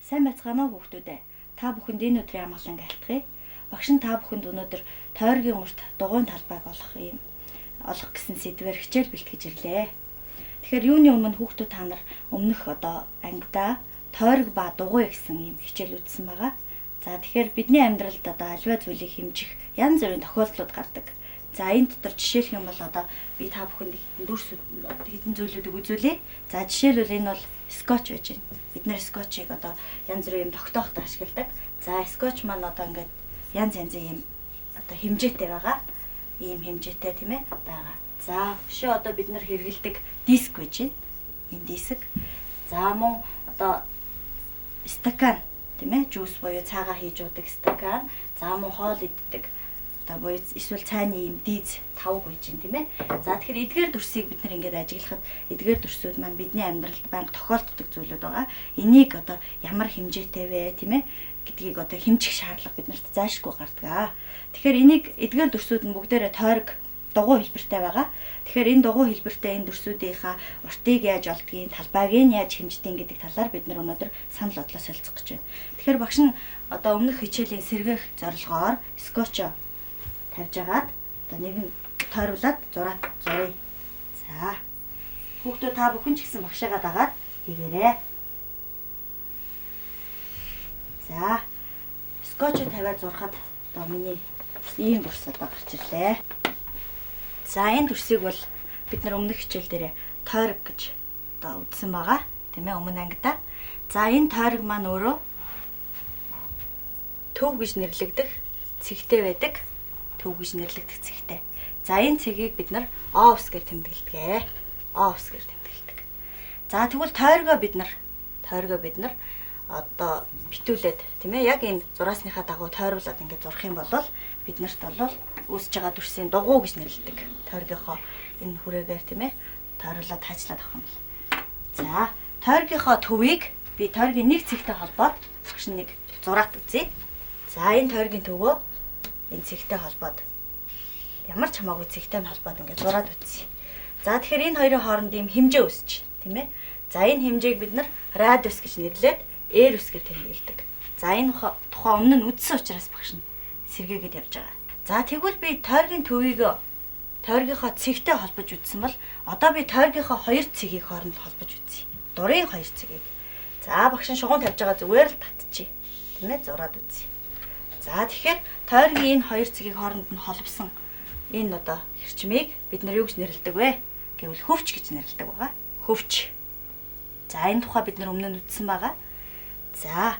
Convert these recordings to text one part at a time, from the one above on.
Сайн байцгаана уу хүүхдүүд ээ. Та бүхэнд энэ өдрийн амгалан айлтгая. Багш нь та бүхэнд өнөөдөр тойргийн урт дугуйн талбайг олох гэсэн сэдвээр хичээл бэлтгэж ирлээ. Тэгэхээр юуны өмнө хүүхдүүд та нар өмнөх ангидаа тойрог ба дугуй гэсэн ийм хичээл үзсэн байгаа. За тэгэхээр бидний амьдралд аливаа зүйлийг хэмжих янз бүрийн тохиолдлууд гардаг. За энэ дотор жишээлх юм бол би та бүхэнд хэдэн зүйлүүдийг үзүүлье. За жишээлбэл энэ бол скотч байж байна. Бид нэр скотчийг янз бүрийн юм тогтооход ашигладаг. За скотч маань ингээд янз янзын юм хэмжээтэй байгаа. Ийм хэмжээтэй тийм ээ байгаа. За өшөө бид нар хэрэгэлдэг диск байж байна. Энэ диск. За мөн стакан тийм ээ жуус буюу цаагаа хийж уудаг стакан. За мөн хоол иддэг буюу эсвэл цайны юм диз тавг байж байна тийм ээ. За тэгэхээр эдгээр дүрсийг бид нар ингээд ажиглахад эдгээр дүрсүүд маань бидний амьдралд банк тохиолддог зүйлүүд байгаа. Энийг ямар хэмжээтэй вэ тийм ээ гэдгийг хэмжих шаардлага биднэрт заашгүй гардаг. Тэгэхээр эдгээр дүрсүүд нь бүгдээрээ тойрог дугуй хэлбэртэй байгаа. Тэгэхээр энэ дугуй хэлбэртэй энэ дүрсүүдийнхаа уртыг яаж олдгийг, талбайг нь яаж хэмждэг гэдэг талаар бид нар өнөөдөр санал бодлоо солилцох гэж байна. Тэгэхээр багш нь өмнөх хичээлийн сэргээх зорилгоор скотч тавьж агаад нэг нь тойруулаад зуръя. За. Хүүхдүүд та бүхэн ч гэсэн багшаагаа дагаад хийгээрэй. За. Скотч тавиад зурхад миний ийм дүрс гарч ирлээ. За энэ дүрсийг бол бид нар өмнөх хичээл дээр тойрог гэж үзсэн байгаа. Тийм ээ өмнө ангидаа. За энэ тойрог маань өөрөө төв гэж нэрлэгдэх цэгтэй байдаг. Төв гэж нэрлэгдэх цэгтэй. За энэ цэгийг бид нар O ус гэж тэмдэглэдэг. O ус гэж тэмдэглэдэг. За тэгвэл тойргоо бид нар битүүлээд тийм ээ яг энэ зураасныхаа дагуу тойруулаад ингээд зурх юм бол биднэрт бол үүсэж байгаа дүрсийн дугуй гэж нэрлэдэг. Тойргийнхоо энэ хүрээгээр тийм ээ тойруулаад хаачлаад авах юм. За тойргийнхоо төвийг би тойргийн нэг цэгтэй холбоод багш нэг зураад үзье. За энэ тойргийн төвөө энэ цэгтэй холбоод ямар ч хамаагүй цэгтэй холбоод ингээд зураад үзье. За тэгэхээр энэ хоёрын хооронд ийм хэмжээ үүсэж байна тийм ээ. За энэ хэмжээг бид нар радиус гэж нэрлээд R ус гэж тэмдэглэдэг. За энэ тухай өмнө нь үзсэн учраас багш нь сэргээгээд явж байгаа. За тэгвэл би тойргийн төвийг тойргийнхоо цэгтэй холбож үзсэн бол одоо би тойргийнхоо хоёр цэгийг хооронд холбож үзье. Дурын хоёр цэгийг. За багш нь шугам тавьж байгаа зүгээр л татчихъя. Тийм ээ зураад үзье. За тэгэхээр тойргийн энэ хоёр цэгийг хооронд нь холбосон энэ хэрчмийг бид нар юу гэж нэрлэдэг вэ? Гэвэл хөвч гэж нэрлэдэг байгаа. Хөвч. За энэ тухай бид нар өмнө нь үзсэн байгаа. За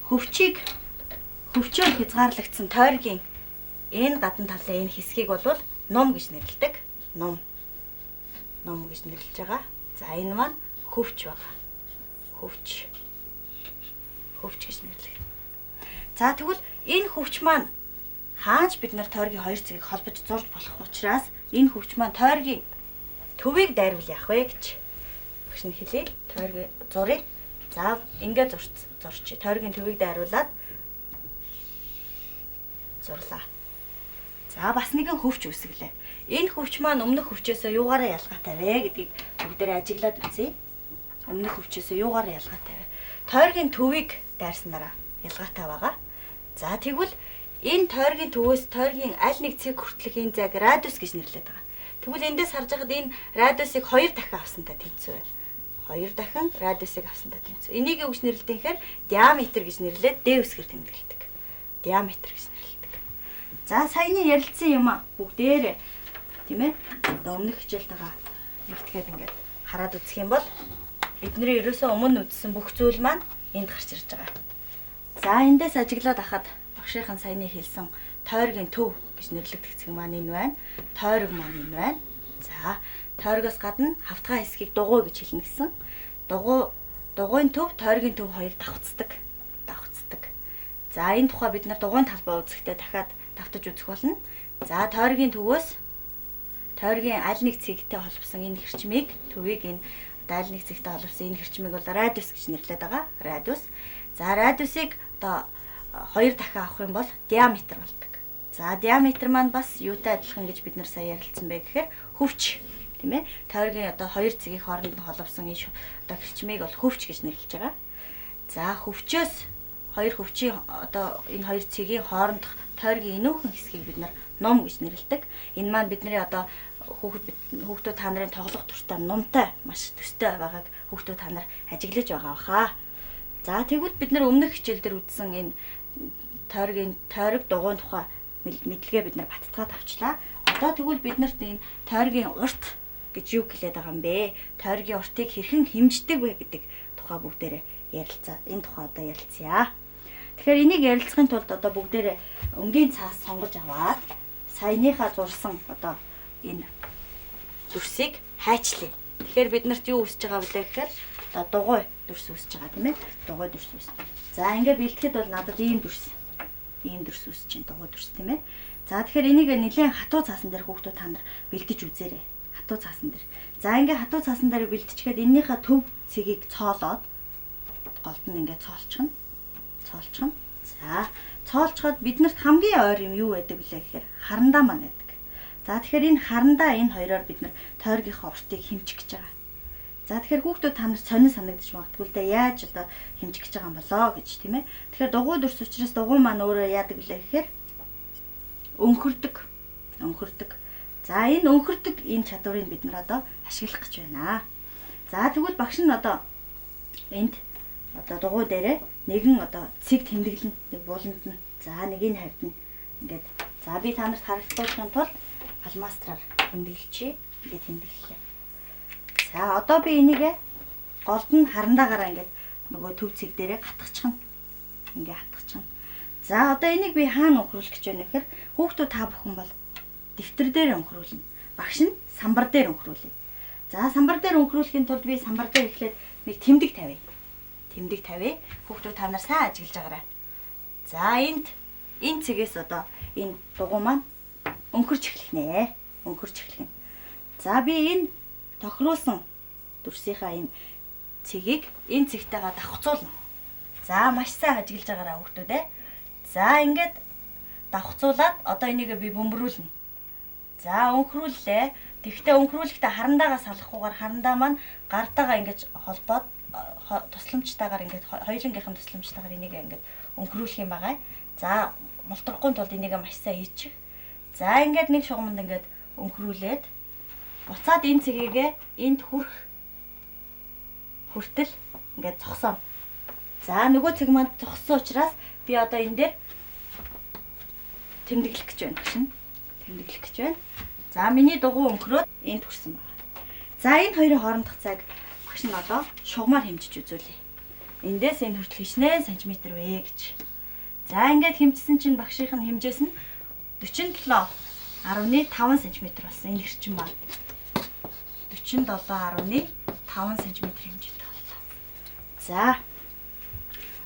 хөвчөөр хязгаарлагдсан тойргийн энэ гадна талын энэ хэсгийг бол ном гэж нэрлэдэг. Ном гэж нэрлэж байгаа. За энэ маань хөвч байгаа. Хөвч гэж нэрлэдэг. За тэгвэл энэ хөвч маань хаанч бид нар тойргийн хоёр цэгийг холбож зурж болох учраас энэ хөвч маань тойргийн төвийг дайрвал яах вэ гэж багш нь хэлье. Тойргийн зурыг за ингээд зурчих. Тойргийн төвийг дайруулад зурлаа. За бас нэгэн хөвч үүсгэлээ. Энэ хөвч маань өмнөх хөвчөөсөө юугаараа ялгаатай вэ гэдгийг бүгдээрээ ажиглаад үзье. Өмнөх хөвчөөсөө юугаараа ялгаатай вэ? Тойргийн төвийг дайрснараа ялгаатай байгаа. За тэгвэл энэ тойргийн төвөөс тойргийн аль нэг цэг хүртэлх энэ зайг радиус гэж нэрлэдэг байгаа. Тэгвэл эндээс харж байхад энэ радиусыг 2 дахин авсантай тэнцүү байна. 2 дахин радиусыг авсантай тэнцүү. Энийг юу гэж нэрлэдэг гэхээр диаметр гэж нэрлээд D үсгээр тэмдэглэдэг. Диаметр гэж нэрлэдэг. За саяны ярилцсан юм бүгдээрээ тийм ээ өмнөх хичээлтэйгээ нэгтгээд ингээд хараад үзэх юм бол бидний ерөөсөө өмнө үзсэн бүх зүйл маань энд гарч ирж байгаа. За эндээс ажиглаад ахад багшийнхан саяны хэлсэн тойргийн төв гэж нэрлэгдэх цэг маань энэ байна. Тойрог маань энэ байна. За тойргоос гадна хавтгай хэсгийг дугуй гэж хэлнэ гэсэн. Дугуйн төв, тойргийн төв хоёр давхцдаг. За энэ тухай бид нар дугуйн талбай үзэхдээ дахиад давтаж үзэх болно. За тойргийн төвөөс тойргийн аль нэг цэгтэй холбосон энэ хэрчмийг төвийг энэ аль нэг цэгтэй холбосон энэ хэрчмийг бол радиус гэж нэрлэдэг байгаа. Радиус. За радиусыг 2 дахин авах юм бол диаметр болдог. За диаметр маань бас юутай адилхан гэж бид нар сая ярилцсан бэ гэхээр хөвч тийм ээ. Тойргийн хоёр цэгийн хооронд нь холбосон энэ хэрчмийг бол хөвч гэж нэрлэж байгаа. За хөвчөөс хоёр хөвчийн одоо энэ хоёр цэгийн хоорондох тойргийн инүүхэн хэсгийг бид нар ном гэж нэрлэдэг. Энэ маань бидний одоо хүүхдүүд та нарын тоглох туртай нумтай маш төстэй байгааг хүүхдүүд та нар ажиглаж байгаа баха. За тэгвэл бид нар өмнөх хичээлдэр үзсэн энэ тойрог дугуйн тухай мэдлэгээ бид нар баттгаад авчлаа. Одоо тэгвэл бид нарт энэ тойргийн урт гэж юу хэлээд байгаа юм бэ? Тойргийн уртыг хэрхэн хэмждэг вэ гэдэг тухай бүгдээрээ ярилцаа. Энэ тухай одоо ярилцъя. Тэгэхээр энийг ярилцахын тулд одоо бүгдээрээ өнгийн цаас сонгож аваад саяныхаа зурсан одоо энэ дүрсийг хайчлаа. Тэгэхээр бид нарт юу үсэж байгаа вэ гэхээр одоо дугуй дүрс үсэж байгаа тийм ээ. Дугуй дүрс үс. За ингээд бэлтгэхэд бол надад ийм дүрс үсэж чинь дугуй дүрс тийм ээ. За тэгэхээр энийг нэлээд хатуу цаасан дээр хүүхдүүд та нар бэлдэж үзээрэй. Хатуу цаасан дээр. За ингээд хатуу цаасан дээр бэлтчихгээд эннийхээ төв цэгийг цоолоод голд нь ингээд цоолчихно. За цоолчход биднэрт хамгийн ойр юм юу байдаг вэ гэхээр харандаа маань байдаг. За тэгэхээр энэ харандаа энэ хоёроор бид нар тойргийнхаа уртыг хэмжих гэж байгаа. За тэгэхээр хүүхдүүд та нарт сонин санагдчих магадгүй л да яаж одоо хэмжих гэж байгаа юм болоо гэж тийм ээ. Тэгэхээр дугуй дүрс учраас дугуй маань өөрөө яадаг вэ гэхээр өнхөрдөг. За энэ өнхөрдөг энэ чадварыг бид нар одоо ашиглах гэж байна. За тэгвэл багш нь одоо энд одоо дугуй дээрээ нэгэн одоо цэг тэмдэглэн нэг буланд нь за нэгийг хавьдана. Ингээд за би та нарт харагдуулахын тулд палмастраар тэмдэглэчихье. Ингээд тэмдэглэлээ. За одоо би энийг голд нь харандаагаараа ингээд нөгөө төв цэг дээрээ гатгачихна. Ингээд хатгачихна. За одоо энийг би хаана өнхрүүлэх гэж байна гэхээр хүүхдүүд та бүхэн бол дэвтэр дээр өнхрүүлнэ. Багш нь самбар дээр өнхрүүлээ. За самбар дээр өнхрүүлэхийн тулд би самбар дээр эхлээд нэг тэмдэг тавья. Хүүхдүүд та нар сайн ажиглаж байгаарай. За энэ цэгээс одоо энэ дугуй маань өнхөрч эхлэх. За би энэ тохируулсан дүрсийнхаа энэ цэгийг энэ цэгтэйгээ давхцуулна. За маш сайн ажиглаж байгаарай хүүхдүүд ээ. За ингээд давхцуулаад одоо энийг би бөмбөрүүлнэ. За өнхрүүллээ. Тэгвэл өнхрүүлэхдээ харандаагаас салахгүйгээр харандаа маань гартаагаа ингэж холбоод тусламжтайгаар ингээд хоёулангийнхан тусламжтайгаар энийг ингээд өнхрүүлэх юм байгаа. За мултрахгүй тулд энийг маш сайн хийчих. За ингээд нэг шугамд ингээд өнхрүүлээд буцаад энэ цэгийг энд хүртэл ингээд зогсооно. За нөгөө цэг маань зогссон учраас би одоо энэ дээр тэмдэглэх гэж байна. За миний дугуй өнхрөөд энд хүрсэн байна. За энэ хоёрын хоорондох цаг багш нь одоо шугамаар хэмжиж үзүүлье. Эндээс энэ хүртэл хичнээн сантиметр вэ гэж. За ингээд хэмжсэн чинь багшийн хэмжээс нь 47.5 см болсон. Энэ хэрчим ба 47.5 см хэмжээтэй боллоо. За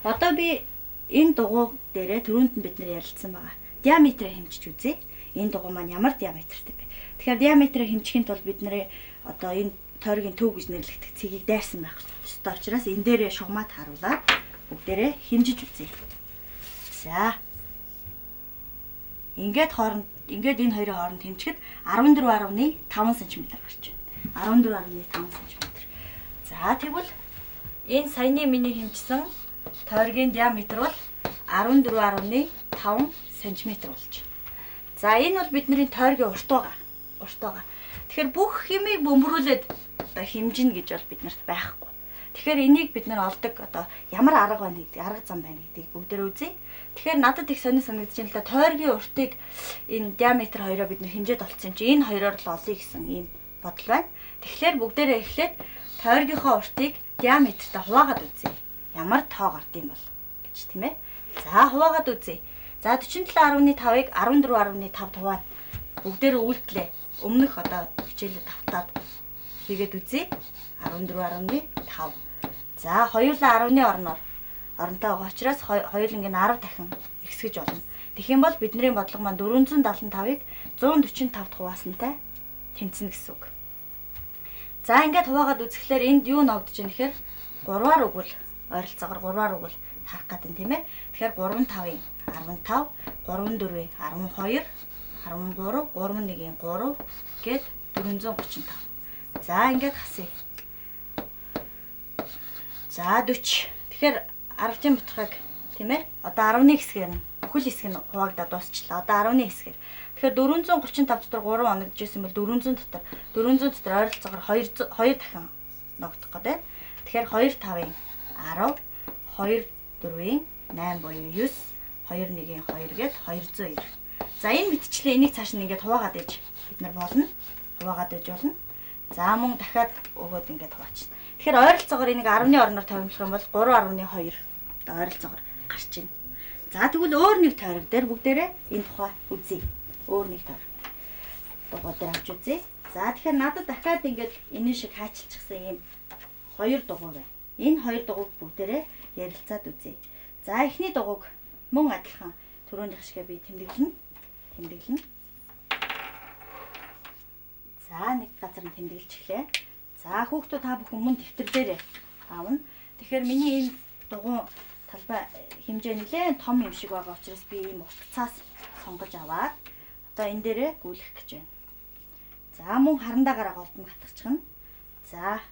одоо би энэ дугуй дээрээ түрүүнд нь бид нэр ярилцсан байгаа. Диаметрээ хэмжиж үзье. Энэ дугуй маань ямар диаметртэй вэ? Тэгэхээр диаметрээ хэмжихийн тулд бид нэр одоо энэ тойргийн төв гэж нэрлэгдэх цэгийг дайрсан байх ёстой учраас энэ дээрээ шугамаа тааруулаад бүгдээрээ хэмжиж үзье. За. Ингээд энэ хоёрын хооронд хэмжихэд 14.5 см гарч байна. 14.5 см. За тэгвэл энэ саяны миний хэмжсэн тойргийн диаметр бол 14.5 см болж байна. За энэ бол бидний тойргийн урт байгаа. Тэгэхээр бүх хэмийг бөмбөрүүлээд одоо хэмжинэ гэж бол биднэрт байхгүй. Тэгэхээр энийг бид нар олдог одоо ямар арга байна гэдэг, арга зам байна гэдгийг бүгдээр үзье. Тэгэхээр надад их сонир санагдаж байна л да. Тойргийн уртыг энэ диаметр хоёроо бид нар хэмжээд олцсон чинь энэ хоёроор л олъё гэсэн ийм бодол байна. Тэгэхээр бүгдээрээ эхлээд тойргийнхоо уртыг диаметртай хуваагаад үзье. Ямар тоо гардыг бол гэж тийм ээ. За хуваагаад үзье. За 47.5-ыг 14.5 хуваад бүгдээрээ үйлдэлээ. Өмнөх одоо хичээлээ давтаад хийгээд үзье. 14.5. За хоёулаа 10-ны орноор оронтой байгаа учраас хоёуланг нь 10 дахин ихсгэж болно. Тэгэх юм бол бидний бодлого маань 475-ыг 145-д хуваасантай тэнцэнэ гэсэн үг. За ингээд хуваагаад үзэхлээр энд юу ногдож байна гэхээр 3-аар өгвөл ойролцоогоор 3-аар өгвөл харах гэдэг юм тийм ээ. Тэгэхээр 3-5-ын 15, 3-4-ийн 12, 13, 3-1-ийн 3 гээд 435. За ингээд хасъя. За 40. Тэгэхээр 10-ын бутгыг тийм ээ. Одоо 10-ны хэсгээр нь бүхэл хэсэг нь хуваагдаад дуусчлаа. Одоо 10-ны хэсгээр. Тэгэхээр 435 дотор 3 оногдож байсан бол 400 дотор ойролцоогоор 2 дахин ногдох гэдэг. Тэгэхээр 2 5-ын 10, 2 4-ийн 8 буюу 9, 2 1-ийн 2 гээд 290. За энэ мэтчлээ энийг цааш нь ингээд хуваагаад ээж бид нар болно. Хуваагаад ээж болно. За мөн дахиад өгөөд ингээд хуваачна. Тэгэхээр ойролцоогоор энийг 10-ны орноор тойромлох юм бол 3.2 одоо ойролцоогоор гарч ийн. За тэгвэл өөр нэг тойрог дээр бүгдээрээ энэ тухай үзье. Өөр нэг тойрог. Дугуй дээр авч үзье. За тэгэхээр надад дахиад ингээд энэ шиг хайчилчихсан ийм хоёр дугуй байна. Энэ хоёр дугуйг бүгдээрээ ярилцаад үзье. За эхний дугуйг мөн адилхан түрүүнийх шигээ би тэмдэглэнэ. За нэг газар нь тэмдэглэж эхлэе. За хүүхдүүд та бүхэн мөн дэвтэр дээр аавна. Тэгэхээр миний энэ дугуй талбай хэмжээ нэлээд том юм шиг байгаа учраас би ийм утцаас сонгож аваад одоо энэ дээрээ гүйлгэх гэж байна. За мөн харандаагаараа голдон хатгачихна. За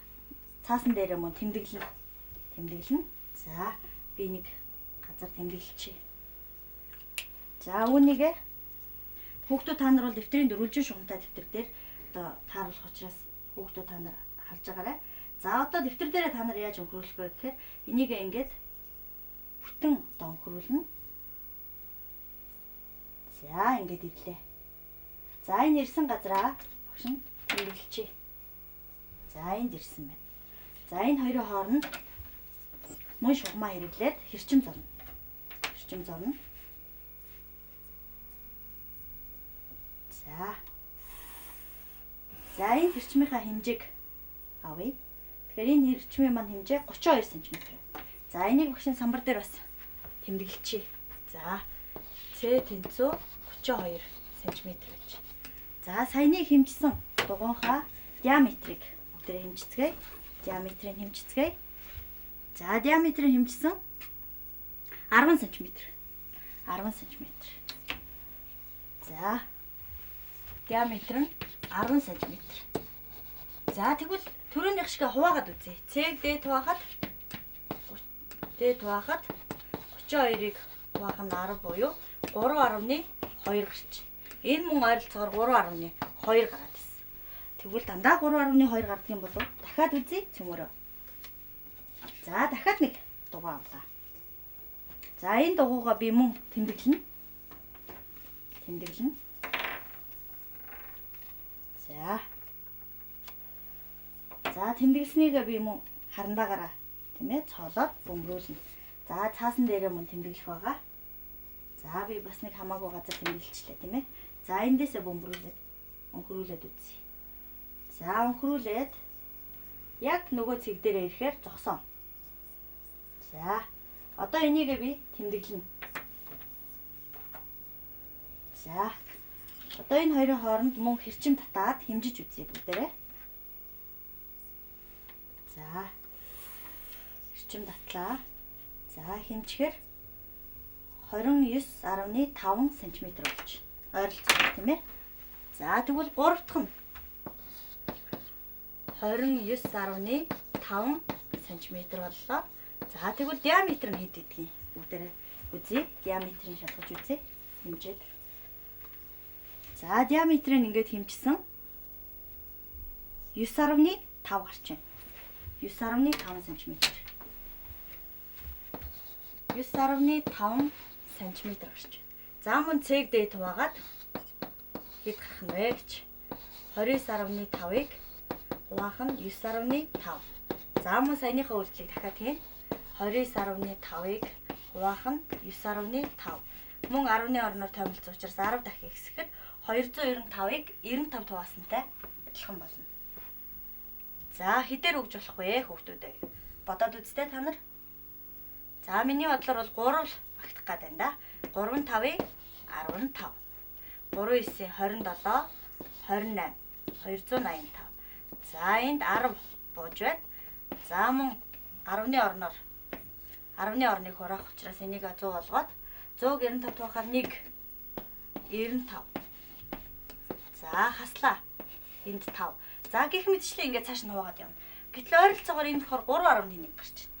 цаасан дээрээ мөн тэмдэглэнэ. За би нэг газар тэмдэглэчихье. За үүнийгээ хүүхдүүд та нар бол дэвтрийн дөрвөлжин шугамтай дэвтэр дээр одоо тааруулах учраас хүүхдүүд та нар харж байгаарай. За одоо дэвтэр дээрээ та нар яаж өнхрүүлэх вэ гэхээр энийг ингээд бүтэн одоо өнхрүүлнэ. За ингээд ирлээ. За энэ ирсэн газараа багш нь тэмдэглэчихье. За энд ирсэн байна. За энэ хоёрын хооронд мөн шугамаа хэрэглээд хэрчим зорно. За энэ хэрчмийнхаа хэмжээг авъя. Тэгэхээр энэ хэрчмийн маань хэмжээ 32 см. За энийг багшийн самбар дээр бас тэмдэглэчихье. За С тэнцүү 32 см байж. За саяны хэмжсэн дугуйнхаа диаметрийг бүгдээрээ хэмжицгээе. Диаметрийг хэмжицгээе. За диаметрийг хэмжсэн 10 см. 10 см. За диаметр нь 10 см. За тэгвэл түрүүнийх шиг хуваагаад үзье. Цэг дээд хуваахад 32-ыг хуваах нь 10 буюу 3.2 гарч. Энэ мөн ойролцоогоор 3.2 гараад ирсэн. Тэгвэл дандаа 3.2 гардаг юм болов? Дахиад үзье цөмөрөө. За дахиад нэг дугуй авлаа. За энэ дугуйгаа би мөн тэмдэглэнэ. За тэмдэглэснийг би мөн харандаагаараа тийм ээ цоолоод бөмбөрүүлнэ. За цаасан дээрээ мөн тэмдэглэх байгаа. За би бас нэг хамаагүй газар тэмдэглэчлээ тийм ээ. За эндээсээ өнхрүүлээд үзье. За өнхрүүлээд яг нөгөө цэг дээрээ ирэхээр зогсоо. За одоо энийг би тэмдэглэнэ. За одоо энэ хоёрын хооронд мөн хэрчим татаад хэмжиж үзье бүгдээрээ. За хэрчим татлаа. За хэмжихээр 29.5 см болж ойролцоо тийм ээ. За тэгвэл 3 дахь нь 29.5 см боллоо. За тэгвэл диаметр нь хэд гэдгийг бүгдээрээ үзье. Диаметрийг шалгаж үзье. Хэмжээд. За диаметрийг ингээд хэмжсэн 9.5 гарч байна. 9.5 см. 9.5 см гарч байна. За мөн цэг дээд хуваагаад хэд гарах нь вэ гэж 29.5-ыг хуваах нь 9.5. За мөн саяныхаа үйлдэлийг дахиад хийн. 29.5-ыг хуваах нь 9.5. Мөн 10-ны орноор томилсон учраас 10 дахин ихсэхэд 295-ыг 95 хуваасантай адилхан болно. За хэдээр өгж болох вэ хүүхдүүдээ? Бодоод үзтээ та нар. За миний бодлоор бол 3 багтах гээд байна да. 3 5-ыг 15. 3 9-ийн 27, 28, 285. За энд 10 бууж байна. За мөн 10-ны орныг хураах учраас энийг 100 болгоод 195 туухаар 1 95. За хаслаа. Энд 5. За гэх мэтчлэн ингээд цааш нь хуваагаад явна. Гэтэл ойролцоогоор энэ болохоор 3.1 гарч байна.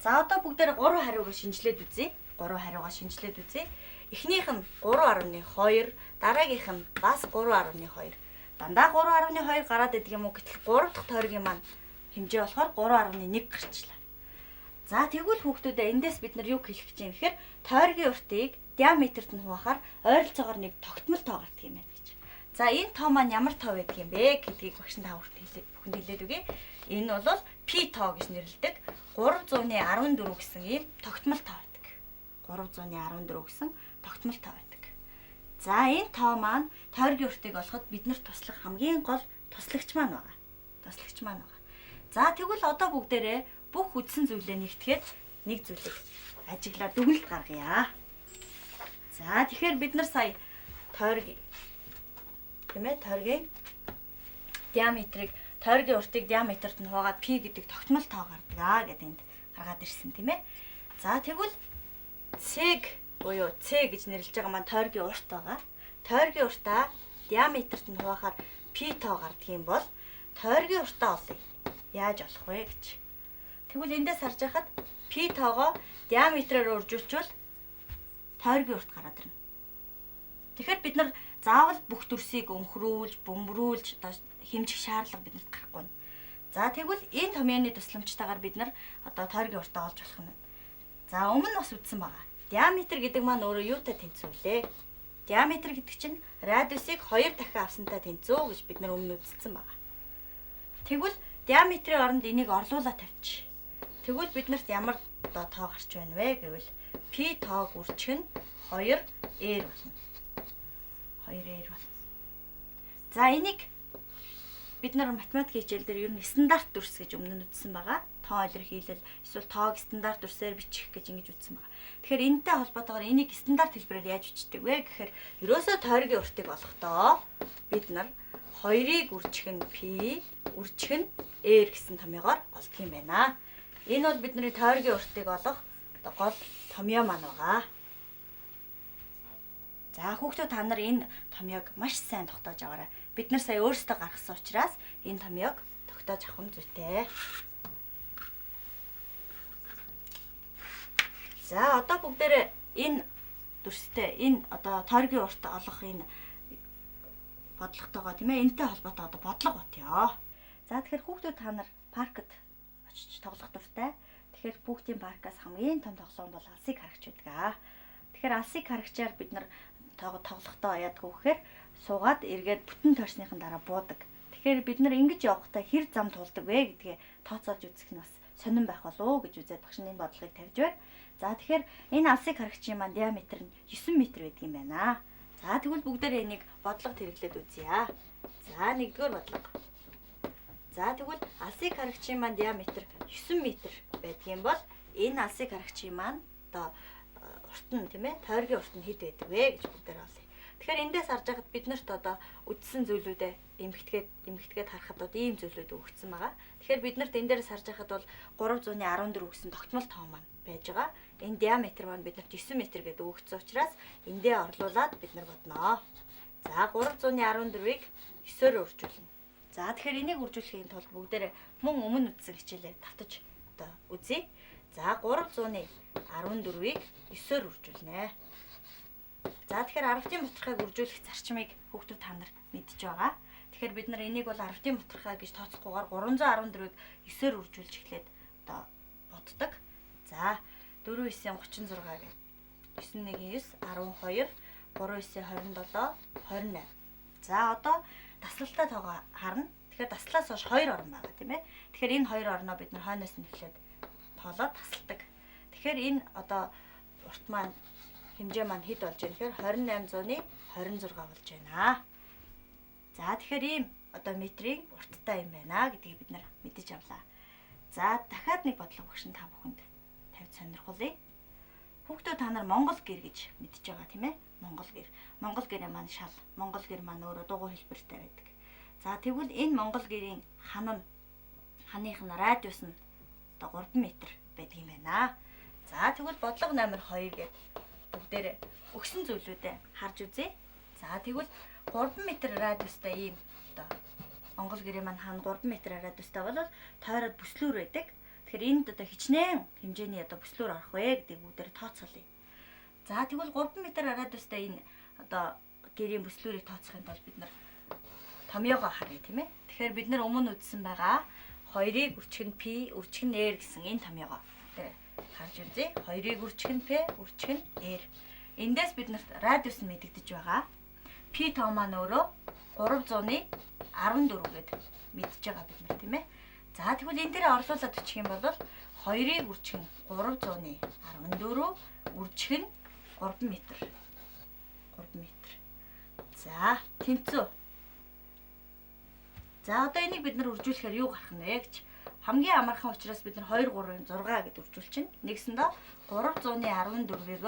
За одоо бүгдээр 3 хариугаа шинжилээд үзье. 3 хариугаа шинжилээд үзье. Эхнийх нь 3.2, дараагийнх нь бас 3.2. Дандаа 3.2 гараад идэг юм уу гэтэл 3 дахь тойргийн маань хэмжээ болохоор 3.1 гарчлаа. За тэгвэл хүүхдүүдээ эндээс бид нар юу хэлэх гэж юм гэхээр тойргийн уртыг диаметрт нь хуваахаар ойролцоогоор нэг тогтмол тоо гардаг юм байна гэж. За энэ тоо маань ямар тоо байдаг юм бэ гэдгийг багш та бүхэнд хэлээд өгье. Энэ бол пи тоо гэж нэрлэдэг 314 гэсэн ийм тогтмол тоо байдаг. 314 гэсэн тогтмол тоо байдаг. За энэ тоо маань тойргийн уртыг олоход биднэрт туслах хамгийн гол туслагч маань байгаа. За тэгвэл одоо бүгдээрээ бүх үдсэн зүйлээ нэгтгэхэд нэг зүйлийг ажиглаад дүгнэлт гаргая. За тэгэхээр бид нар сая тойргийн диаметрийг тойргийн уртыг диаметрт нь хувагаад пи гэдэг тогтмол тоо гардаг гэдэг энд гаргаад ирсэн тийм ээ. За тэгвэл цэг буюу С гэж нэрлэж байгаа маань тойргийн урт байгаа. Тойргийн уртаа диаметрт нь хуваахаар пи тоо гардаг юм бол тойргийн уртаа олъё. Яаж олох вэ гэж. Тэгвэл эндээс харж байхад пи тоогоо диаметрээр үржүүлчихвэл тойргийн урт гараад ирнэ. Тэгэхээр бид нар заавал бүх дүрсийг өнхрүүлж, бөмбөрүүлж хэмжих шаардлага биднэрт гарахгүй нь. За тэгвэл энэ томьёоны тусламжтайгаар бид нар одоо тойргийн уртаа олж болох юм. За өмнө нь бас үздсэн байгаа. Диаметр гэдэг маань өөрөө юутай тэнцвүүлээ? Диаметр гэдэг чинь радиусыг 2 дахин авсантай тэнцүү гэж бид нар өмнө үздсэн байгаа. Тэгвэл диаметрийн оронд энийг орлуулаад тавьчих. Тэгвэл биднэрт ямар тоо гарч байна вэ гэвэл пи тоог үржих нь 2r болно. 2r болно. За энийг бид нар математикийн хичээл дээр ер нь стандарт дүрс гэж өмнө нь үздсэн байгаа. Тоо илэрхийлэл эсвэл тоог стандарт дүрсээр бичих гэж ингэж үздсэн байгаа. Тэгэхээр энэтэй холбоотойгоор энийг стандарт хэлбэрээр яаж бичдэг вэ гэхээр ерөөсөө тойргийн уртыг олохдоо бид нар 2-ыг үржих нь p, үржих нь r гэсэн томьёогоор олдох юм байна. Энэ бол бидний тойргийн уртыг олох гол томьёо маань байгаа. За хүүхдүүд та нар энэ томьёог маш сайн тогтоож аваарай. Бид нар сая өөрсдөө гаргасан учраас энэ томьёог тогтоож авах нь зүйтэй. За одоо бүгдээрээ энэ дүрстэй энэ одоо тойргийн урт олох энэ бодлоготойгоо тийм ээ энэтэй холбоотой одоо бодлого ботё. За тэгэхээр хүүхдүүд та нар паркт очиж тоглох дуртай. Тэгэхээр бүгдийн паркаас хамгийн том тоглоом бол алсыг харагч байдаг. Тэгэхээр алсыг харагчаар бид нар тоглохдоо яадаг вэ гэхээр суугаад эргээд бүтэн тойрсныхан дараа буудаг. Тэгэхээр бид нар ингэж явахдаа хэр зам тулдаг вэ гэдгээ тооцоолж үзэх нь бас сонирн байх болов уу гэж үзээд багш энэ бодлогыг тавьж байна. За тэгэхээр энэ алсыг харагчийн маань диаметр нь 9 м байдаг юм байна. За тэгвэл бүгдээрээ энийг бодлого хэрэглээд үзье. За нэгдүгээр бодлого. За тэгвэл алсыг харагчийн маань диаметр 9 м байдаг юм бол энэ алсыг харагчийн маань одоо урт нь тийм ээ тойргийн урт нь хэд байдаг вэ гэж бүгдээр олъё. Тэгэхээр эндээс харж байхад биднэрт одоо үдсэн зүйлүүдэд эмхэтгээд харахад одоо ийм зүйлүүд өгөгдсөн байгаа. Тэгэхээр биднэрт энэ дээрээс харж байхад бол 314 гэсэн тогтмол тоо маань байж байгаа. Энэ диаметр маань биднэрт 9 м гэдэг өгөгдсөн учраас эндээ орлуулад бид нар бодноо. За 314-ийг 9-оор үржүүлнэ. За тэгэхээр энийг үржүүлэхийн тулд бүгдээрээ мөн өмнө үтсэн хичээлээ давтаж одоо үзье. За 314-ийг 9-оор үржүүлнэ. За тэгэхээр 10-ын мутархайг үржүүлэх зарчмыг хүүхдүүд та нар мэдж байгаа. Тэгэхээр бид нар энийг бол 10-ын мутархай гэж тооцохгүйгээр 314-ийг 9-оор үржүүлж эхлээд одоо боддог. За 4 9 36 гэх 9 1 9 12 3 9 27 28. За одоо таслалтай тоогоо харна. Тэгэхээр таслаас хойш 2 орн байгаа тийм ээ. Тэгэхээр энэ 2 орноо бид нар хойноос нь эхлээд тоолоод тасалдаг. Тэгэхээр энэ одоо урт маань хэмжээ маань хэд болж байна гэхээр 2800-ны 26 болж байна. За тэгэхээр ийм одоо метрийн урттай юм байна гэдгийг бид нар мэдэж авлаа. За дахиад нэг бодлого багш та бүхэнд тавьж сонирхуулъя. Хүүхдүүд та нар Монгол гэр гэж мэдж байгаа тийм ээ. Монгол гэр. Монгол гэрээ маань шал. Монгол гэр маань өөрөө дугуй хэлбэртэй байдаг. За тэгвэл энэ Монгол гэрийн ханых нь радиус нь одоо 3 м байдаг юм байна. За тэгвэл бодлого номер 2 гэдэг бүгдээрээ өгсөн зүйлүүдэд харж үзье. За тэгвэл 3 м радиустай ийм одоо Монгол гэрээ маань хаана 3 м радиустай бол тойроод бүслүүр байдаг. Тэгэхээр энд одоо хичнээн хэмжээний одоо бүслүүр орох вэ гэдэг бүгдээр тооцоолъё. За тэгвэл 3 м радиустай энэ одоо гэрийн бүслүүрийг тооцохын тулд бид нар томьёогоо харъя тийм ээ. Тэгэхээр бид нар өмнө үзсэн байгаа 2-ыг үрчгэн P, үрчгэн R гэсэн энэ томьёогоо харж үзье. 2-ыг үрчгэн P, үрчгэн R. Эндээс биднэрт радиус нь мэдэгдэж байгаа. P тоо маань өөрөө 300-ны 14 гэд мэдж байгаа бид нар тийм ээ. За тэгвэл энэ дээр орлуулад бичих юм бол 2-ыг үрчгэн 300-ны 14 үрчгэн 3 м. 3 м. За тэнцүү. За одоо энийг бид нар үржүүлэхээр юу гарах нь вэ гэж хамгийн амархан учраас бид нар 2 3-ын 6 гэд үржүүлчихнэ. Нэгсэндээ 300-ны 14-ийг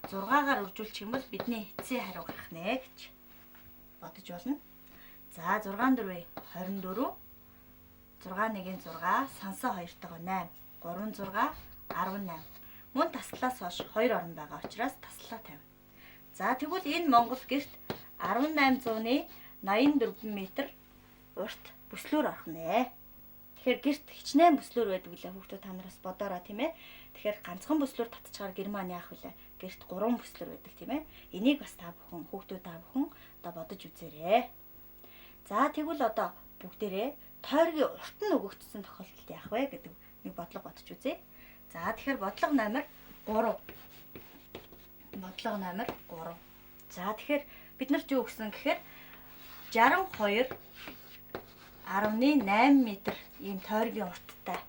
6-гаар үржүүлчих юм бол бидний эцсийн хариу гарах нэ гэж бодож болно. За 6 4-ийн 24, 6-1-ийн 6, сансаа 2-тойгоо 8, 3 6 18. Мөн таслаас хойш 2 орон байгаа учраас таслаа тавина. За тэгвэл энэ Монгол гэрт 1800-ны 84 м урт бүслүүр орох нэ. Тэгэхээр гэрт хичнээн бүслүүр байдаг үлээ хүүхдүүд та нараас бодоорой тийм ээ. Тэгэхээр ганцхан бүслүүр татчихаар герман яах вүлээ? Гэрт 3 бүслүүр байдаг тийм ээ. Энийг бас та бүхэн хүүхдүүд та бүхэн одоо бодож үзээрэй. За тэгвэл одоо бүгдээрээ тойргийн урт нь өгөгдсөн тохиолдолд яах вэ гэдэг нэг бодлого бодож үзье. За тэгэхээр бодлого номер 3. Бодлого номер 3. За тэгэхээр бид нар ч юу гэсэн гэхээр 62 10-ны 8 м ийм тойргийн урттай.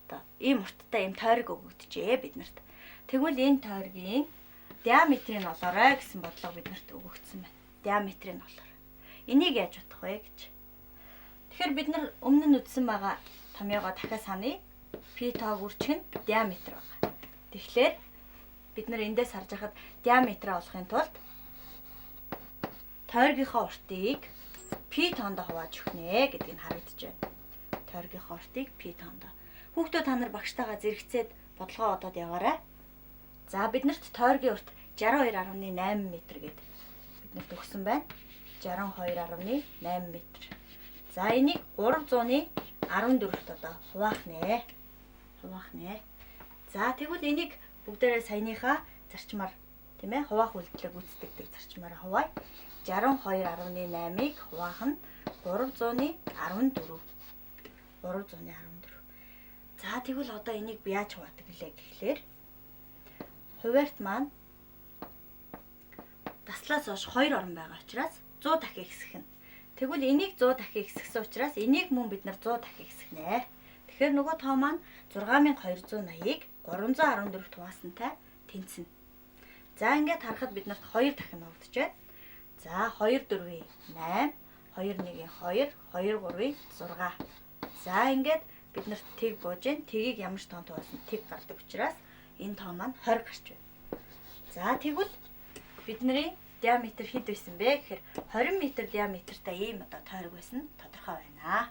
Одоо ийм урттай ийм тойрог өгөгдөжээ биднэрт. Тэгвэл энэ тойргийн диаметрийг нь олоорой гэсэн бодлого биднэрт өгөгдсөн байна. Диаметрийг нь олоорой. Энийг яаж бодох вэ гэж. Тэгэхээр бид нар өмнө нь үзсэн байгаа томьёогоо дахиад саная. P тоог үрчгэн диаметр байгаа. Тэгэхээр бид нар эндээс харж байхад диаметраа олохын тулд тойргийнхоо уртыг P тоонд хувааж өгөх нэ гэдгийг харагдаж байна. Тойргийнхоо уртыг P тоонд. Хүүхдүүд та нар багштайгаа зэрэгцээд бодлогоо одоод яваарай. За биднэрт тойргийн урт 62.8 м гэд биднэрт өгсөн байна. 62.8 м. За энийг 300-ны 14-т одоо хуваах нэ. Хуваах нэ. За тэгвэл энийг бүгдээрээ саяныхаа зарчмаар тийм ээ хуваах үйлдэлийг гүйцэтгэдэг зарчмаараа хуваая. 62.8-ыг хуваах нь 300-ны 14. 300-ны 14. За тэгвэл одоо энийг би яаж хуваадаг вүлээ гэхлээр хуваарьт маань таслаас хойш 2 орон байгаа учраас 100 дахин хэсэх нь. Тэгвэл энийг 100 дахин хэсгэсэн учраас энийг мөн бид нар 100 дахин хэсгэнэ. Тэгэхээр нөгөө тоо маань 6280-ыг 314-т хуваасантай тэнцэнэ. За ингээд харахад бид нарт 2 дахин ногдож байна. За 2 4-ийн 8, 2 1-ийн 2, 2 3-ийн 6. За ингээд бид нарт тэг бууж гэн. Тэгийг ямар ч тоонтой болсон тэг гардаг учраас энэ тоо маань 20 гарч байна. За тэгвэл бидний диаметр хэд байсан бэ гэхээр 20 м диаметртай ийм одоо тойрог байсан нь тодорхой байна.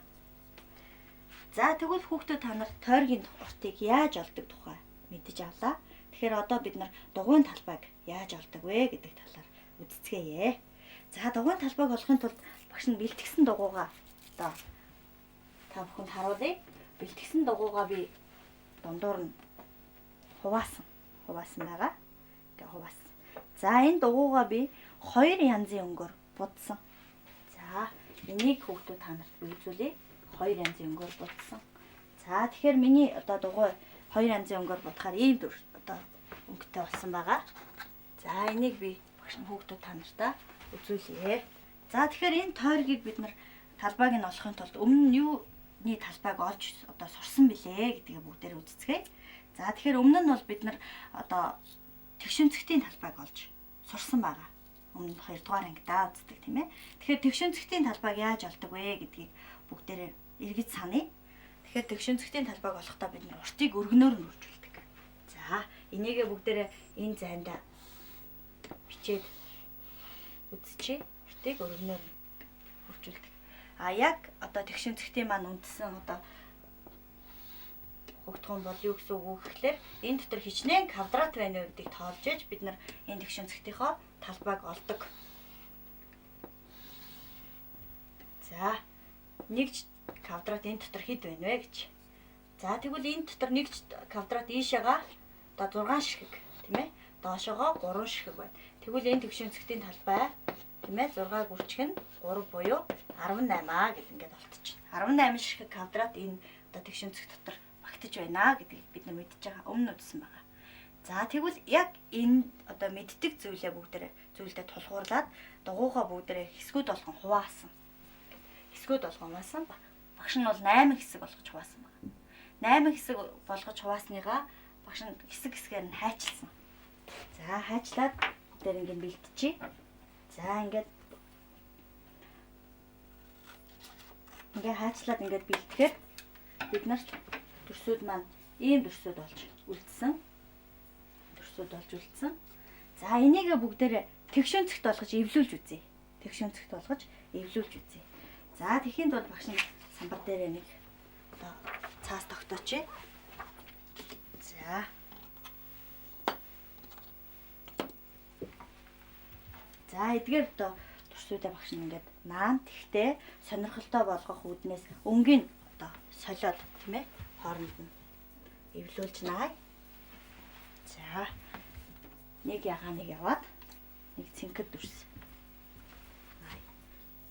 За тэгвэл хүүхдүүд та нар тойргийн уртыг яаж олдог тухай мэдэж авлаа. Тэгэхээр одоо бид нар дугуйн талбайг яаж олдог вэ гэдэг талаар үздэцгээе. За дугуйн талбайг олохын тулд багш нь бэлтгэсэн дугуйгаа одоо та бүхэнд харуулъя. Бэлтгэсэн дугуйгаа би дундуур нь хуваасан байгаа. Ингээ хуваасан. За энэ дугуйгаа би 2 янзын өнгөөр будсан. За энийг хүүхдүүд та нарт үзүүлье. 2 янзын өнгөөр будсан. За тэгэхээр миний одоо дугуй 2 янзын өнгөөр будахаар ийм одоо өнгөтэй болсон байгаа. За энийг би багш нь хүүхдүүд та нартаа үзүүлье. За тэгэхээр энэ тойргийг бид нар талбайг нь олохын тулд өмнө нь юуны талбайг олж одоо сурсан бэлээ гэдгийг бүгдээр үздэцгээе. За тэгэхээр өмнө нь бол бид нар одоо тэгшүнцгтийн талбайг олж сурсан байгаа. Өмнө 2 дугаар ангидаа үздэг тийм ээ. Тэгэхээр тэгшүнцгтийн талбайг яаж олдог вэ гэдгийг бүгдээр эргэж саная. Тэгэхээр тэгшүнцгтийн талбайг олохдоо бид нар уртыг өргөнөөр нь үржүүлдэг. За энийгээ бүгдээр энэ зайдаа бичээд үзчихье. Уртыг өргөнөөр нь үржүүлдэг. А яг одоо тэгшүнцгтийн маань үндсэн одоо хөгтгөн бол юу гэсэн үг вэ гэхээр энэ дотор хичнээн квадрат байна уу гэдгийг тоолж ээж бид нар энэ тэгшүнцгтийнхоо талбайг олдог. За 1 квадрат энэ дотор хэд байна вэ гэж. За тэгвэл энэ дотор нэг квадрат ийшээгаа одоо 6 ширхэг тийм ээ. Доошоогоо 3 ширхэг байна. Тэгвэл энэ төвшин цэгтийн талбай тийм ээ 6-г үржих нь 3 буюу 18 гэд ингээд болчихно. 18 ширхэг квадрат энэ одоо төвшин цэг дотор багтаж байна гэдгийг бид нар мэдчихэж байгаа. Өмнө нь үзсэн байгаа. За тэгвэл яг энэ одоо мэддэг зүйлээ зүйлдээ тулгуурлаад дугуйгаа бүгдээрээ хэсгүүд болгон хуваасан. Хэсгүүд болгоомаасан багш нь бол 8 хэсэг болгож хуваасан байна. 8 хэсэг болгож хуваасныг багш нь хэсгээр нь хайчилсан. За хайчлаад дээр ингээд бэлтчихье. За ингээд хайчлаад ингээд бэлтгэхээр бид нарт төрсүүд маань ийм төрсүүд болж үлдсэн. За энийг бүгдээрээ тэгшүүн цэгт болгож эвлүүлж үзье. За тэхийн тулд багш нь самбар дээрээ нэг одоо цаас тогтооч. За эдгээр одоо төрсүүдээ багш нь ингээд наан тэгтээ сонирхолтой болгох үүднээс өнгийн одоо солиод тийм ээ хооронд нь эвлүүлж наа. За нэг ягааныг яваад нэг цэнхэр дүрс.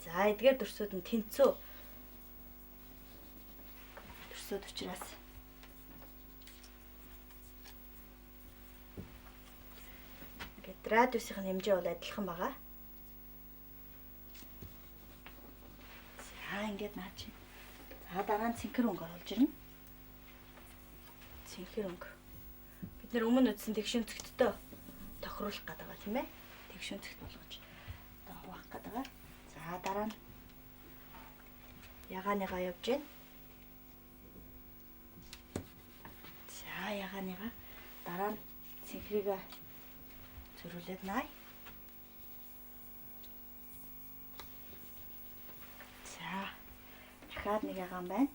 За эдгээр дүрсүүд нь тэнцүү дүрсүүд учраас ингээд радиусын хэмжээ бол адилхан байгаа. За ингээд наа чи. За дараа нь цэнхэр өнгө оруулж ирнэ. Цэнхэр өнгө. Бид нэр өмнө үзсэн тэгшүүн цэгттэй тохируулах гэдэг байгаа тийм ээ. Тэгшүүн цэгт болгож одоо хуваах гэдэг байгаа. За дараа нь ягааныгаа явж гин. За ягааныгаа дараа нь цэнхрийг зөрүүлээд наа. За дахиад нэг ягаан байна.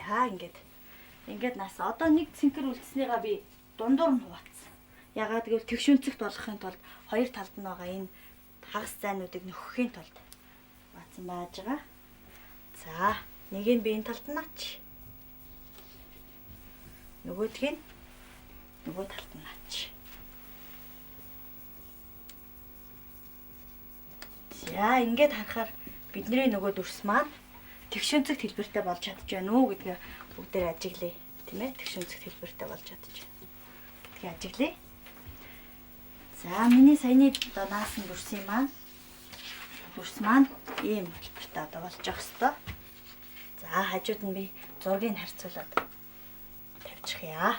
За ингээд нас одоо нэг цэнхэр үлдснийгаа би дундуур нь хуваацсан. Ягаад гэвэл тэгшүүн цэгт болгохын тулд хоёр талд нь байгаа энэ хагас зайнуудыг нөхөхийн тулд хуваацсан байж байгаа. За нэгийг би энэ талд нь аач. Нөгөөдгийг нөгөө талд нь аач. За ингээд харахаар бидний нөгөө дүрс маань тэгшүүн цэгт хэлбэртэй болж чадж байна уу гэдгээ бүгдээр ажиглая тийм ээ. Тэгшүүн цэгт хэлбэртэй болж чадж байна. Гэдгийг ажиглая. За миний саяны одоо наасан дүрс маань ийм хэлбэртэй одоо болж явах ёстой. За хажууд нь би зургийг харьцуулаад тавьчих яа.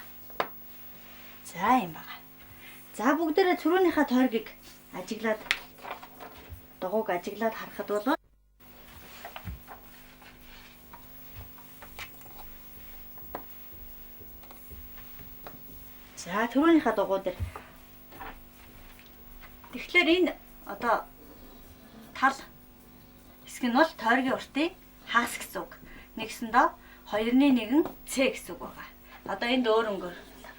За юм байна. За бүгдээрээ цөрөөнийхөө тойргийг ажиглаад дугуйг ажиглаад харахад бол за түрүүнийхээ дугуй дээр тэгэхээр энэ одоо тал хэсэг нь бол тойргийн уртын хагас гэсэн үг. Нэгсэндээ 2-1 С гэсэн үг байгаа. Одоо энд өөр өнгөөр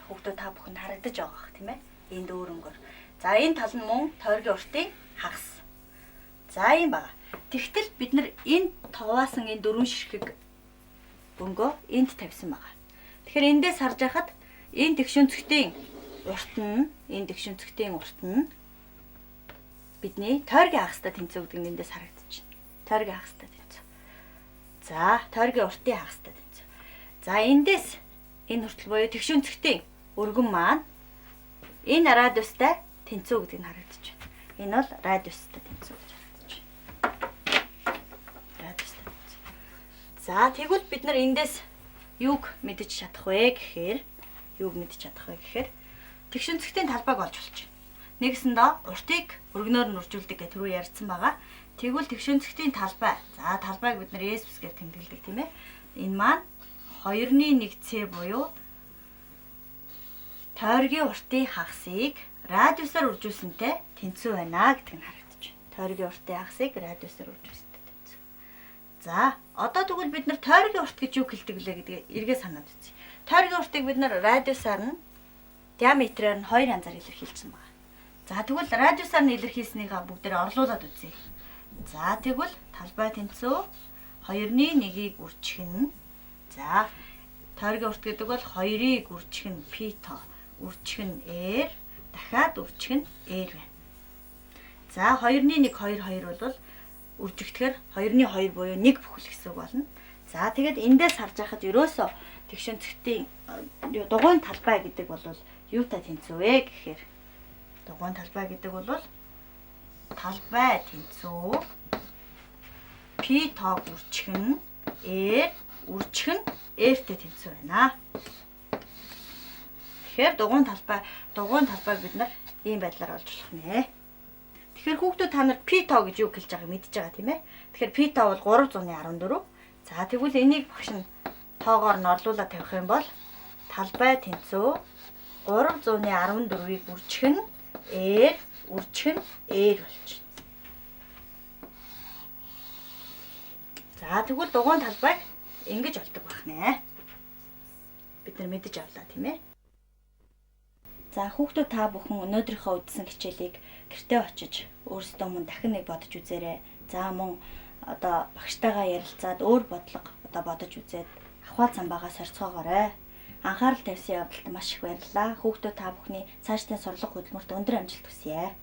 хүүхдүүд та бүхэнд харагдаж байгаа бах тийм ээ. Энд өөр өнгөөр. За энэ тал нь мөн тойргийн уртын хагас. За юм байна. Тэгтэл бид нар энэ товаасан энэ 4 ширхэг бөнгөө энд тавьсан байгаа. Тэгэхээр эндээс харж байхад энэ тэгшүүн цэгтийн урт нь бидний тойргийн хагастай тэнцүү гэдэг нь эндээс харагдаж байна. Тойргийн хагастай тэнцүү. За тойргийн уртын хагастай тэнцүү. За эндээс энэ хүртэл буюу тэгшүүн цэгтийн өргөн маань энэ радиустай тэнцүү гэдэг нь харагдаж байна. Энэ бол радиустай тэнцүү гэж харагдаж байна. Радиустай тэнцүү. За тэгвэл бид нар эндээс юуг мэдэж чадах вэ гэхээр тэгшүүн цэгтийн талбайг олж болж байна. Нэгсэндээ уртыг өргөнөөр нь үржүүлдэг гэх түрүү ярьсан байгаа. Тэгвэл тэгшүүн цэгтийн талбай. За талбайг бид нар S-гээр тэмдэглэдэг тийм ээ. Энэ маань 2-1 С буюу тойргийн уртын хагасыг радиусаар үржүүлсэнтэй тэнцүү байна гэдэг нь харагдаж байна. Тойргийн уртын хагасыг радиусаар үржүүлсэнтэй тэнцүү. За одоо тэгвэл бид нар тойргийн урт гэж юу хэлдэг вэ гэдгийг эргээ санаад үзье. Тойргийн уртыг бид нар радиусаар нь диаметрээр нь 2 янзаар илэрхийлсэн байна. За тэгвэл радиусаар нь илэрхийлсэнийхаа бүгдээр орлуулад үзье. За тэгвэл талбай тэнцүү 2-1-ийг үржихнэ. За тойргийн урт гэдэг бол 2-ыг үржих нь p тоо, үржих нь r, дахиад үржих нь r байна. За 2-1 2 бол үржигдэхээр 2-2 буюу 1 бүхэл гэсэн үг болно. За тэгээд эндээс харж байхад ерөөсөө тэгшин цэгтийн дугуйн талбай гэдэг бол юутай тэнцүү вэ гэхээр дугуйн талбай гэдэг бол талбай тэнцүү p тоог үржих нь r, үржих нь r-тэй тэнцүү байна. Тэгэхээр дугуйн талбай бид нар ийм байдлаар олж болох нэ. Тэгэхээр хүүхдүүд та нар p тоо гэж юу хэлж байгааг мэдчихэж байгаа тийм ээ. Тэгэхээр p тоо бол 314. За тэгвэл энийг багш нь тоогоор нь орлуулад тавих юм бол талбай тэнцүү 314-ийг үржих нь r, үржих нь r болж байна. За тэгвэл дугуйн талбайг ингэж олдог байх нэ. Бид нар мэдэж авлаа тийм ээ. За хүүхдүүд та бүхэн өнөөдрийнхөө үздсэн хичээлийг гэртээ очиж өөрсдөө мөн дахин нэг бодож үзээрэй. За мөн одоо багштайгаа ярилцаад өөр бодлого бодож үзээд ахвал цамбаагаа сорцгоогоорой. Анхаарал тавьсан явдалд маш их баярлалаа. Хүүхдүүд та бүхний цаашдын сурлага хөдөлмөрт өндөр амжилт хүсье.